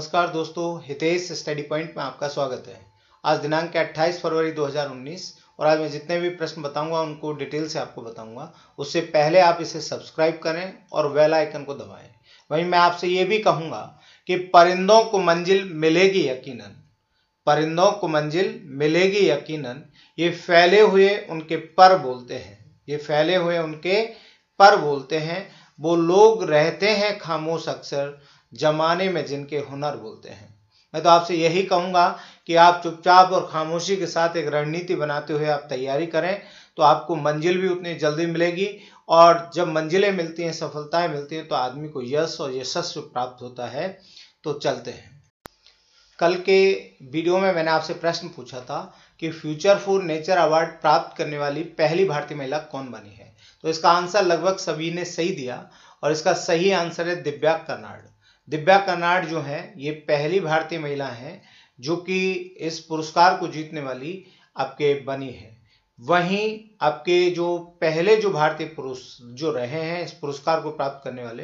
नमस्कार दोस्तों, Hitesh study point में आपका स्वागत है। आज दिनांक है 28 फरवरी 2019 और आज मैं जितने भी प्रश्न बताऊंगा उनको डिटेल से आपको बताऊंगा। उससे पहले आप इसे सब्सक्राइब करें और बेल आइकन को दबाएं। वहीं मैं आपसे ये भी कहूंगा कि परिंदों को मंजिल मिलेगी यकीनन, परिंदों को मंजिल मिलेगी यकीनन, ये फैले हुए उनके पर बोलते हैं, ये फैले हुए उनके पर बोलते हैं। वो लोग रहते हैं खामोश अक्सर, जमाने में जिनके हुनर बोलते हैं। मैं तो आपसे यही कहूंगा कि आप चुपचाप और खामोशी के साथ एक रणनीति बनाते हुए आप तैयारी करें, तो आपको मंजिल भी उतनी जल्दी मिलेगी। और जब मंजिलें मिलती हैं, सफलताएं मिलती हैं, तो आदमी को यश और यशस्व प्राप्त होता है। तो चलते हैं। कल के वीडियो में मैंने आपसे प्रश्न पूछा था कि फ्यूचर फॉर नेचर अवार्ड प्राप्त करने वाली पहली भारतीय महिला कौन बनी है। तो इसका आंसर लगभग सभी ने सही दिया और इसका सही आंसर है दिव्या कर्नाड। दिव्या कर्नाड जो है ये पहली भारतीय महिला है जो कि इस पुरस्कार को जीतने वाली आपके बनी है। वहीं आपके जो पहले जो भारतीय पुरुष जो रहे हैं इस पुरस्कार को प्राप्त करने वाले,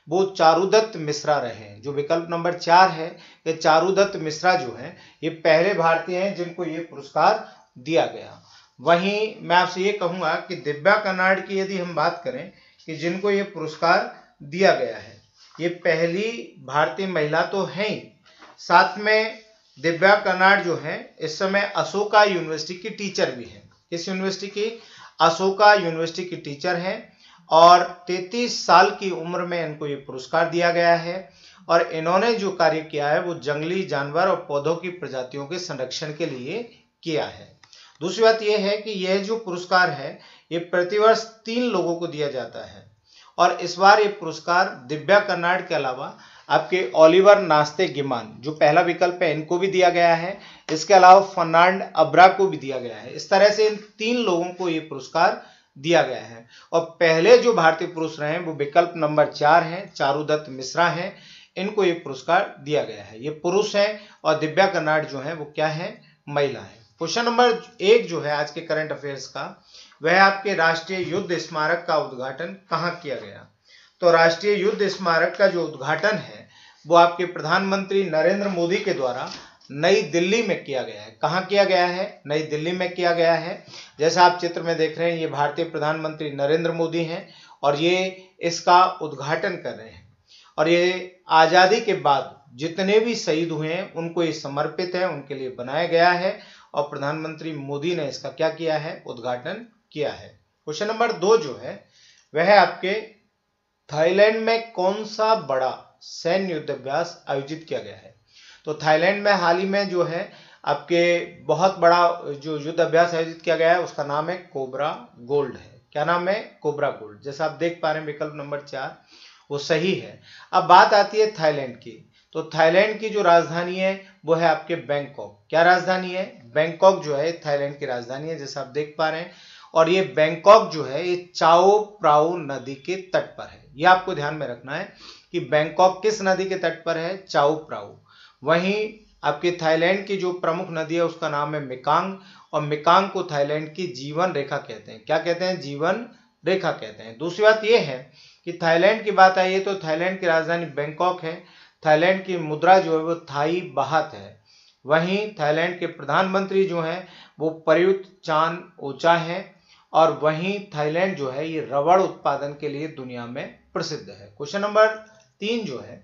वो चारुदत्त मिश्रा रहे हैं। जो विकल्प नंबर 4 है, ये चारुदत्त मिश्रा जो है ये पहले भारतीय हैं जिनको ये पुरस्कार दिया गया। वहीं मैं आपसे ये कहूंगा कि दिव्या कर्नाड की यदि हम बात करें कि जिनको ये पुरस्कार दिया गया है, ये पहली भारतीय महिला तो है ही, साथ में दिव्या कर्नाड जो है इस समय अशोका यूनिवर्सिटी की टीचर भी है। किस यूनिवर्सिटी की? अशोका यूनिवर्सिटी की टीचर है और 33 साल की उम्र में इनको ये पुरस्कार दिया गया है। और इन्होंने जो कार्य किया है वो जंगली जानवर और पौधों की प्रजातियों के संरक्षण के लिए किया है। दूसरी बात यह है कि यह जो पुरस्कार है ये प्रतिवर्ष 3 लोगों को दिया जाता है और इस बार ये पुरस्कार दिव्या कर्नाड के अलावा आपके ओलिवर नास्ते गिमान जो पहला विकल्प है इनको भी दिया गया है। इसके अलावा फर्नांड अब्रा को भी दिया गया है। इस तरह से इन 3 लोगों को ये पुरस्कार दिया गया है। और पहले जो भारतीय पुरुष रहे वो विकल्प नंबर 4 हैं, चारुदत्त मिश्रा हैं, इनको ये पुरस्कार दिया गया है। ये पुरुष हैं और दिव्या कर्नाड जो है वो क्या है? महिला है। क्वेश्चन नंबर 1 जो है आज के करंट अफेयर्स का, वह आपके राष्ट्रीय युद्ध स्मारक का उद्घाटन कहाँ किया गया। तो राष्ट्रीय युद्ध स्मारक का जो उद्घाटन है वो आपके प्रधानमंत्री नरेंद्र मोदी के द्वारा नई दिल्ली में किया गया है। कहाँ किया गया है? नई दिल्ली में किया गया है। जैसा आप चित्र में देख रहे हैं, ये भारतीय प्रधानमंत्री नरेंद्र मोदी हैं और ये इसका उद्घाटन कर रहे हैं। और ये आज़ादी के बाद जितने भी शहीद हुए हैं उनको ये समर्पित है, उनके लिए बनाया गया है और प्रधानमंत्री मोदी ने इसका क्या किया है? उद्घाटन किया है। क्वेश्चन नंबर 2 जो है वह आपके थाईलैंड में कौन सा बड़ा सैन्य युद्धाभ्यास आयोजित किया गया है। तो थाईलैंड में हाल ही में जो है आपके बहुत बड़ा जो युद्ध अभ्यास आयोजित किया गया है उसका नाम है कोबरा गोल्ड है। क्या नाम है? Cobra gold. जैसा आप देख पा रहे हैं विकल्प नंबर 4 वो सही है। अब बात आती है थाईलैंड की। तो थाईलैंड की जो राजधानी है वो है आपके बैंकॉक। क्या राजधानी है? बैंकॉक जो है थाईलैंड की राजधानी है, जैसा आप देख पा रहे हैं। और ये बैंकॉक जो है ये चाओ प्राओ नदी के तट पर है। ये आपको ध्यान में रखना है कि बैंकॉक किस नदी के तट पर है? चाओ प्राओ। वहीं आपके थाईलैंड की जो प्रमुख नदी है उसका नाम है मेकांग और मेकांग को थाईलैंड की जीवन रेखा कहते हैं। क्या कहते हैं? जीवन रेखा कहते हैं। दूसरी बात यह है कि थाईलैंड की बात आई है तो थाईलैंड की राजधानी बैंकॉक है। थाईलैंड की मुद्रा जो है वो थाई बाहत है। वहीं थाईलैंड के प्रधानमंत्री जो हैं वो प्रयुत चान ओचा हैं और वहीं थाईलैंड जो है ये रबड़ उत्पादन के लिए दुनिया में प्रसिद्ध है। क्वेश्चन नंबर 3 जो है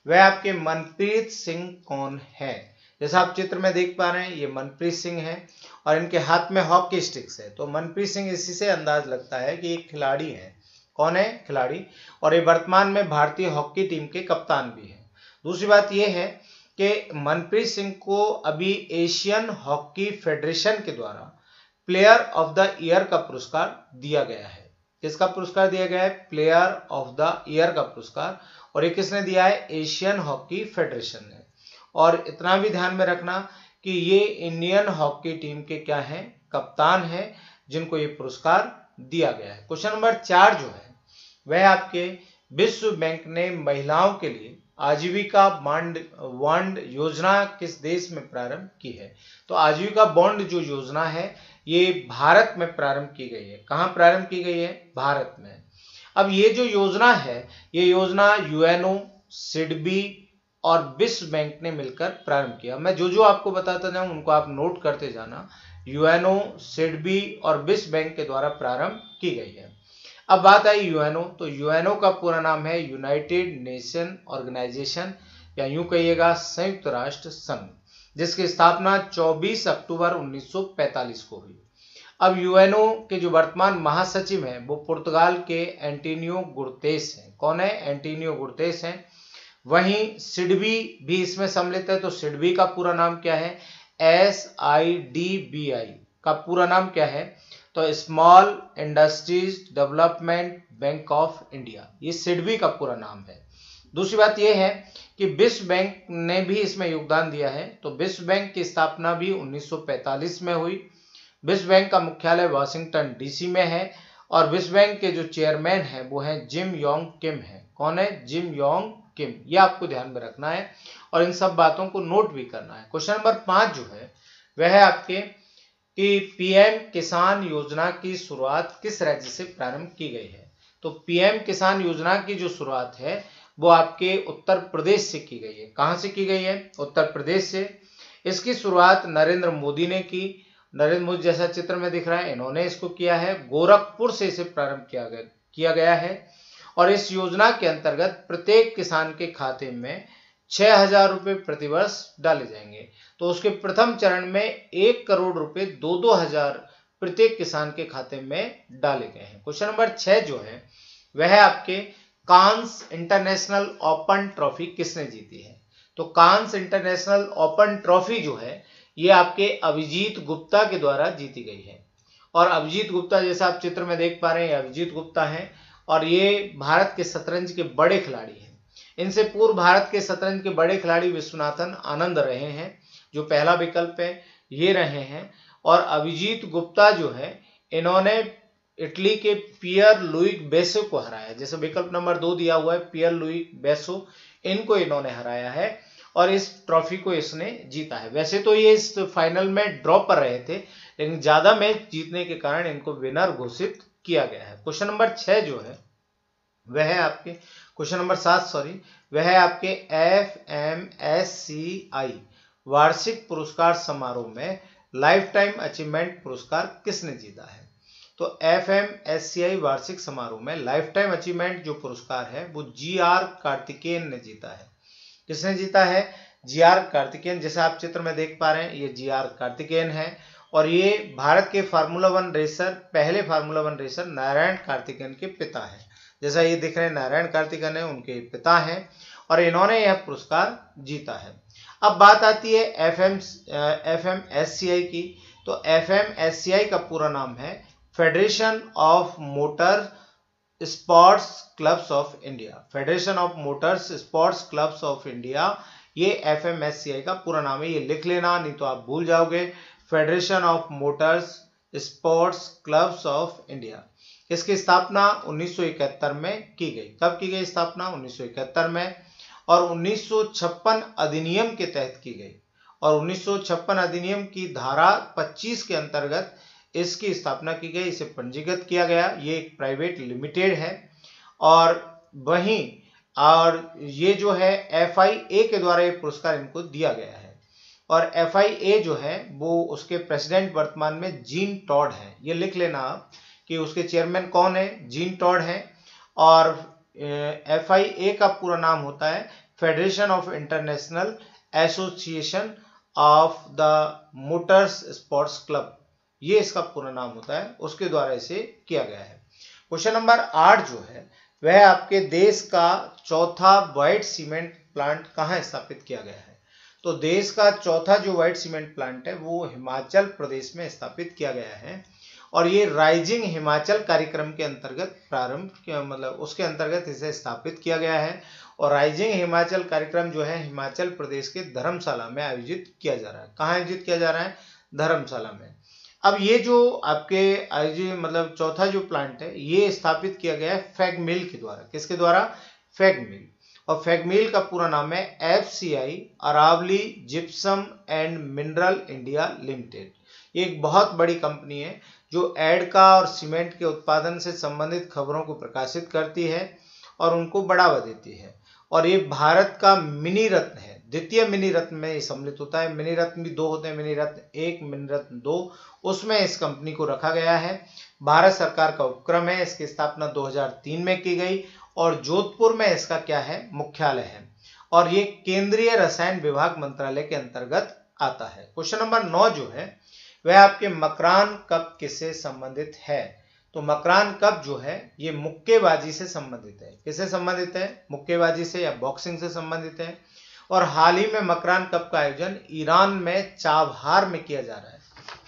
वह आपके मनप्रीत सिंह कौन है। जैसा आप चित्र में देख पा रहे हैं ये मनप्रीत सिंह है और इनके हाथ में हॉकी स्टिक्स है। तो मनप्रीत सिंह इसी से अंदाज लगता है कि एक खिलाड़ी है। कौन है? खिलाड़ी। और ये वर्तमान में भारतीय हॉकी टीम के कप्तान भी है। दूसरी बात यह है कि मनप्रीत सिंह को अभी एशियन हॉकी फेडरेशन के द्वारा प्लेयर ऑफ द ईयर का पुरस्कार दिया गया है। किसका पुरस्कार दिया गया है? प्लेयर ऑफ द ईयर का पुरस्कार। और ये किसने दिया है? एशियन हॉकी फेडरेशन ने। और इतना भी ध्यान में रखना कि ये इंडियन हॉकी टीम के क्या हैं? कप्तान हैं, जिनको ये पुरस्कार दिया गया है। क्वेश्चन नंबर 4 जो है वह आपके विश्व बैंक ने महिलाओं के लिए आजीविका बॉन्ड योजना किस देश में प्रारंभ की है। तो आजीविका बॉन्ड जो योजना है ये भारत में प्रारंभ की गई है। कहाँ प्रारंभ की गई है? भारत में। अब ये जो योजना है ये योजना यूएनओ, सिडबी, और विश्व बैंक ने मिलकर प्रारंभ किया। मैं जो जो आपको बताता जाऊं उनको आप नोट करते जाना। यूएनओ, सिडबी और विश्व बैंक के द्वारा प्रारंभ की गई है। अब बात आई यूएनओ, तो यूएनओ का पूरा नाम है यूनाइटेड नेशन ऑर्गेनाइजेशन, या यूं कहिएगा संयुक्त राष्ट्र संघ, जिसकी स्थापना 24 अक्टूबर 1945 को हुई। अब यूएनओ के जो वर्तमान महासचिव हैं वो पुर्तगाल के एंटोनियो गुतेरेस हैं। कौन है? एंटोनियो गुतेरेस हैं। वहीं सिडबी भी इसमें सम्मिलित है। तो सिडबी का पूरा नाम क्या है? SIDBI का पूरा नाम क्या है? तो small industries development bank of India, ये सिडबी का पूरा नाम है। दूसरी बात यह है कि विश्व बैंक ने भी इसमें योगदान दिया है। तो विश्व बैंक की स्थापना भी 1945 में हुई। विश्व बैंक का मुख्यालय वाशिंगटन डीसी में है और विश्व बैंक के जो चेयरमैन हैं वो हैं जिम योंग किम है। कौन है? Jim Yong Kim. ये आपको ध्यान में रखना है और इन सब बातों को नोट भी करना है। क्वेश्चन नंबर 5 जो है वह है आपके कि पीएम किसान योजना की शुरुआत किस राज्य से प्रारंभ की गई है? तो पीएम किसान योजना की जो शुरुआत है वो आपके उत्तर प्रदेश से की गई है। कहां से की गई है? उत्तर प्रदेश से। इसकी शुरुआत नरेंद्र मोदी ने की। नरेंद्र मोदी जैसा चित्र में दिख रहा है, इन्होंने इसको किया है। गोरखपुर से इसे प्रारंभ किया गया है और इस योजना के अंतर्गत प्रत्येक किसान के खाते में 6,000 रुपए प्रतिवर्ष डाले जाएंगे। तो उसके प्रथम चरण में 1 करोड़ रुपए 2-2 हजार प्रत्येक किसान के खाते में डाले गए हैं। क्वेश्चन नंबर 6 जो है वह है आपके कांस इंटरनेशनल ओपन ट्रॉफी किसने जीती है? तो कांस इंटरनेशनल ओपन ट्रॉफी जो है ये आपके अभिजीत गुप्ता के द्वारा जीती गई है। और अभिजीत गुप्ता जैसा आप चित्र में देख पा रहे हैं, अभिजीत गुप्ता हैं और ये भारत के शतरंज के बड़े खिलाड़ी हैं। इनसे पूर्व भारत के शतरंज के बड़े खिलाड़ी विश्वनाथन आनंद रहे हैं, जो पहला विकल्प है, ये रहे हैं। और अभिजीत गुप्ता जो है इन्होंने इटली के पियर लुइग बेसो को हराया। जैसे विकल्प नंबर 2 दिया हुआ है पियर लुइग बेसो, इनको इन्होंने हराया है और इस ट्रॉफी को इसने जीता है। वैसे तो ये इस फाइनल में ड्रॉ पर रहे थे, लेकिन ज्यादा मैच जीतने के कारण इनको विनर घोषित किया गया है। क्वेश्चन नंबर 6 जो है वह है आपके क्वेश्चन नंबर 7 सॉरी वह है आपके FMSCI वार्षिक पुरस्कार समारोह में लाइफ टाइम अचीवमेंट पुरस्कार किसने जीता है? तो FMSCI वार्षिक समारोह में लाइफ टाइम अचीवमेंट जो पुरस्कार है वो GR कार्तिकेयन ने जीता है। किसने जीता है? GR कार्तिकेयन। जैसे आप चित्र में देख पा रहे हैं ये GR कार्तिकेयन है और ये भारत के फार्मूला 1 रेसर, पहले फार्मूला 1 रेसर नारायण कार्तिकेयन के पिता है। जैसा ये दिख रहे हैं नारायण कार्तिकेयन है, उनके पिता हैं और इन्होंने यह पुरस्कार जीता है। अब बात आती है FMSCI की। तो FMSCI का पूरा नाम है federation of motor sports clubs of India. Federation of Motors sports clubs of India, ये FMSCI का पूरा नाम है। ये लिख लेना, नहीं तो आप भूल जाओगे। Federation of Motors sports clubs of India. इसकी स्थापना 1971 में की गई। कब की गई स्थापना? 1971 में। और 1956 अधिनियम के तहत की गई और 1956 अधिनियम की धारा 25 के अंतर्गत इसकी स्थापना की गई, इसे पंजीकृत किया गया। ये एक प्राइवेट लिमिटेड है और वहीं ये जो है FIA के द्वारा ये पुरस्कार इनको दिया गया है। और FIA जो है वो उसके प्रेसिडेंट वर्तमान में जीन टॉड है। ये लिख लेना आप कि उसके चेयरमैन कौन है? जीन टॉड है। और FIA का पूरा नाम होता है federation of international association of the Motors sports club, ये इसका पूरा नाम होता है, उसके द्वारा इसे किया गया है। क्वेश्चन नंबर 8 जो है वह आपके देश का चौथा व्हाइट सीमेंट प्लांट कहाँ स्थापित किया गया है? तो देश का चौथा जो व्हाइट सीमेंट प्लांट है वो हिमाचल प्रदेश में स्थापित किया गया है और ये राइजिंग हिमाचल कार्यक्रम के अंतर्गत उसके अंतर्गत इसे स्थापित किया गया है। और राइजिंग हिमाचल कार्यक्रम जो है हिमाचल प्रदेश के धर्मशाला में आयोजित किया जा रहा है। कहाँ आयोजित किया जा रहा है? धर्मशाला में। अब ये जो आपके चौथा जो प्लांट है ये स्थापित किया गया है फैगमिल के द्वारा। किसके द्वारा? फैगमिल। और फैगमिल का पूरा नाम है FCI Aravali gypsum and mineral India limited. ये एक बहुत बड़ी कंपनी है जो एडका और सीमेंट के उत्पादन से संबंधित खबरों को प्रकाशित करती है और उनको बढ़ावा देती है। और ये भारत का मिनी रत्न है, द्वितीय मिनी रत्न में ये सम्मिलित होता है। मिनी रत्न भी 2 होते हैं, मिनी रत्न 1, मिनी रत्न 2, उसमें इस कंपनी को रखा गया है। भारत सरकार का उपक्रम है, इसकी स्थापना 2003 में की गई और जोधपुर में इसका क्या है, मुख्यालय है, और ये केंद्रीय रसायन विभाग मंत्रालय के अंतर्गत आता है। क्वेश्चन नंबर 9 जो है वह आपके मकरान कप किससे संबंधित है? तो मकरान कप जो है ये मुक्केबाजी से संबंधित है। किससे संबंधित है? मुक्केबाजी से या बॉक्सिंग से संबंधित है। और हाल ही में मकरान कप का आयोजन ईरान में चाबहार में किया जा रहा है।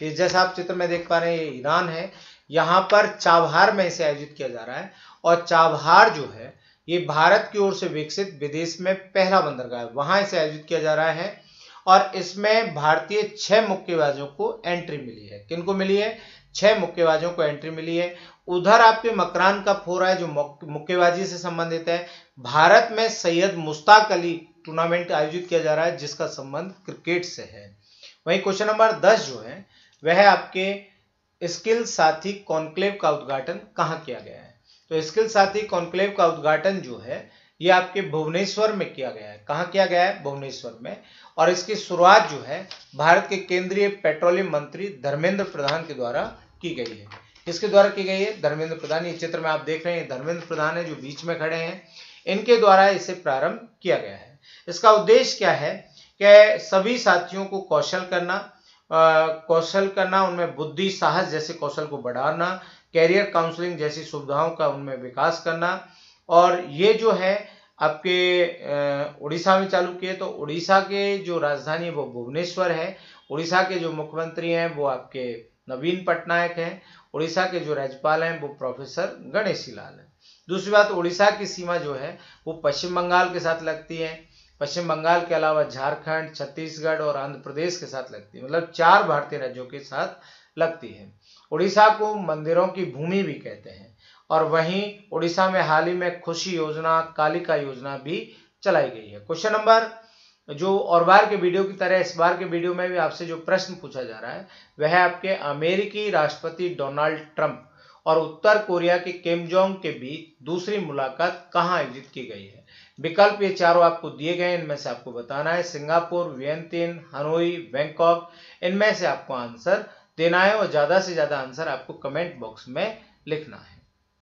ये जैसा आप चित्र में देख पा रहे हैं, ये ईरान है, यहाँ पर चाबहार में इसे आयोजित किया जा रहा है। और चाबहार जो है ये भारत की ओर से विकसित विदेश में पहला बंदरगाह है, वहां इसे आयोजित किया जा रहा है। और इसमें भारतीय 6 मुक्केबाजों को एंट्री मिली है। किनको मिली है? 6 मुक्केबाजों को एंट्री मिली है। उधर आपके मकरान कप हो रहा है जो मुक्केबाजी से संबंधित है। भारत में सैयद मुश्ताक अली टूर्नामेंट आयोजित किया जा रहा है जिसका संबंध क्रिकेट से है। वहीं क्वेश्चन नंबर 10 जो है वह आपके स्किल साथी कॉन्क्लेव का उद्घाटन कहाँ किया गया है? तो स्किल साथी कॉन्क्लेव का उद्घाटन जो है ये आपके भुवनेश्वर में किया गया है। कहाँ किया गया है? भुवनेश्वर में। और इसकी शुरुआत जो है भारत के केंद्रीय पेट्रोलियम मंत्री धर्मेंद्र प्रधान के द्वारा की गई है। किसके द्वारा की गई है? धर्मेंद्र प्रधान। ये चित्र में आप देख रहे हैं धर्मेंद्र प्रधान है जो बीच में खड़े हैं, इनके द्वारा इसे प्रारंभ किया गया है। इसका उद्देश्य क्या है कि सभी साथियों को कौशल करना, उनमें बुद्धि साहस जैसे कौशल को बढ़ाना, कैरियर काउंसलिंग जैसी सुविधाओं का उनमें विकास करना। और ये जो है आपके उड़ीसा में चालू किए। तो उड़ीसा के जो राजधानी है वो भुवनेश्वर है। उड़ीसा के जो मुख्यमंत्री हैं वो आपके नवीन पटनायक हैं। उड़ीसा के जो राज्यपाल हैं वो प्रोफेसर गणेशी लाल हैं। दूसरी बात, उड़ीसा की सीमा जो है वो पश्चिम बंगाल के साथ लगती है। पश्चिम बंगाल के अलावा झारखंड, छत्तीसगढ़ और आंध्र प्रदेश के साथ लगती है, मतलब 4 भारतीय राज्यों के साथ लगती है। उड़ीसा को मंदिरों की भूमि भी कहते हैं। और वहीं उड़ीसा में हाल ही में खुशी योजना, कालिका योजना भी चलाई गई है। क्वेश्चन नंबर जो और बार के वीडियो की तरह इस बार के वीडियो में भी आपसे जो प्रश्न पूछा जा रहा है वह आपके अमेरिकी राष्ट्रपति डोनाल्ड ट्रंप और उत्तर कोरिया के किम जोंग के बीच दूसरी मुलाकात कहां आयोजित की गई है? विकल्प ये चारों आपको दिए गए, इनमें से आपको बताना है। सिंगापुर, वियंतिन, हनोई, बैंकॉक, इनमें से आपको आंसर देना है और ज्यादा से ज्यादा आंसर आपको कमेंट बॉक्स में लिखना है।